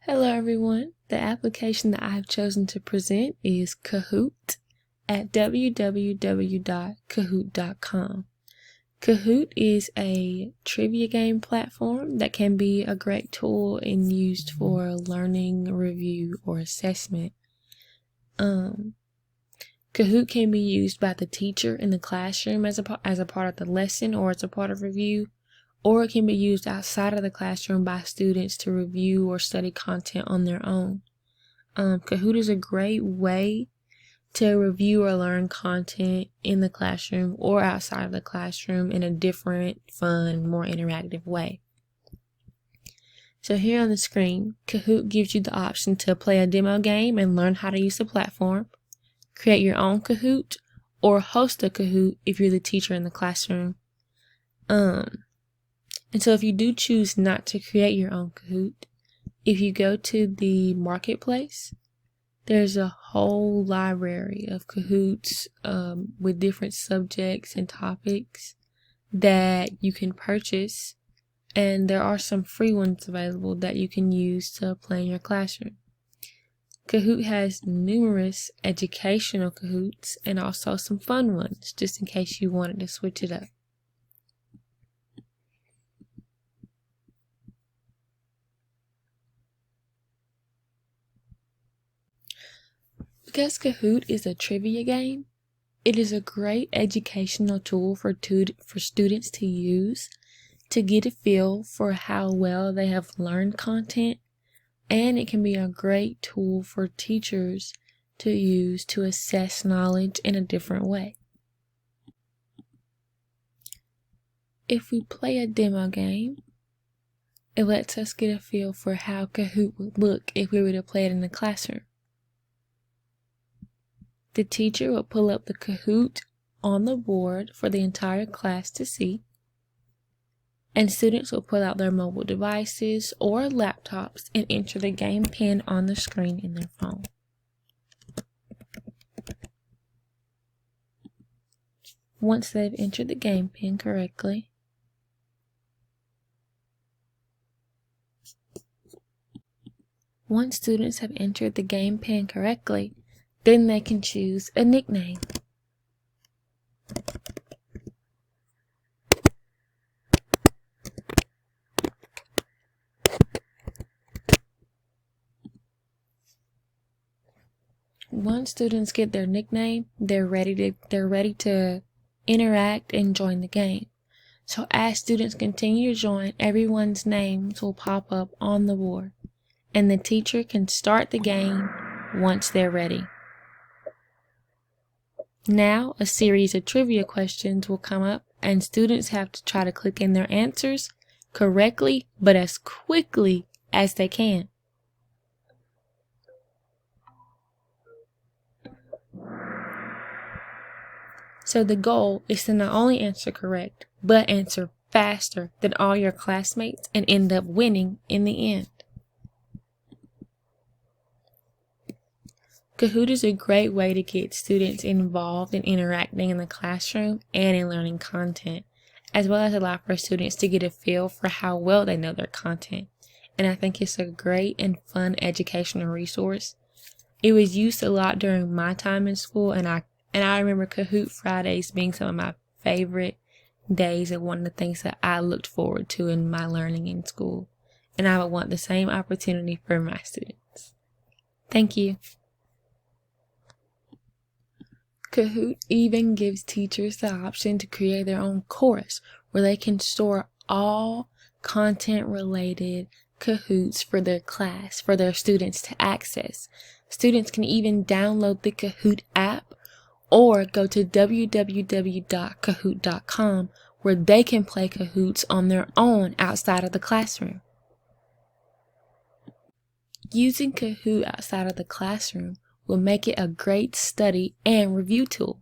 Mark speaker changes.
Speaker 1: Hello everyone, the application that I have chosen to present is Kahoot at www.kahoot.com. Kahoot is a trivia game platform that can be a great tool and used for learning, review, or assessment. Kahoot can be used by the teacher in the classroom as a part of the lesson or as a part of review, or it can be used outside of the classroom by students to review or study content on their own. Kahoot is a great way to review or learn content in the classroom or outside of the classroom in a different, fun, more interactive way. So here on the screen, Kahoot gives you the option to play a demo game and learn how to use the platform, create your own Kahoot, or host a Kahoot if you're the teacher in the classroom. And so if you do choose not to create your own Kahoot, if you go to the marketplace, there's a whole library of Kahoots with different subjects and topics that you can purchase, and there are some free ones available that you can use to play in your classroom. Kahoot has numerous educational Kahoots and also some fun ones, just in case you wanted to switch it up. Because Kahoot is a trivia game, it is a great educational tool for students to use to get a feel for how well they have learned content, and it can be a great tool for teachers to use to assess knowledge in a different way. If we play a demo game, it lets us get a feel for how Kahoot would look if we were to play it in the classroom. The teacher will pull up the Kahoot on the board for the entire class to see, and students will pull out their mobile devices or laptops and enter the game pin on the screen in their phone. Once they've entered the game pin correctly, once students have entered the game pin correctly, then they can choose a nickname. Once students get their nickname, they're ready to interact and join the game. So as students continue to join, everyone's names will pop up on the board, and the teacher can start the game once they're ready. Now, a series of trivia questions will come up, and students have to try to click in their answers correctly, but as quickly as they can. So the goal is to not only answer correct, but answer faster than all your classmates and end up winning in the end. Kahoot is a great way to get students involved in interacting in the classroom and in learning content, as well as allow for students to get a feel for how well they know their content. And I think it's a great and fun educational resource. It was used a lot during my time in school, and I remember Kahoot Fridays being some of my favorite days and one of the things that I looked forward to in my learning in school. And I would want the same opportunity for my students. Thank you. Kahoot even gives teachers the option to create their own course where they can store all content-related Kahoots for their class, for their students to access. Students can even download the Kahoot app or go to www.kahoot.com where they can play Kahoots on their own outside of the classroom. Using Kahoot outside of the classroom will make it a great study and review tool.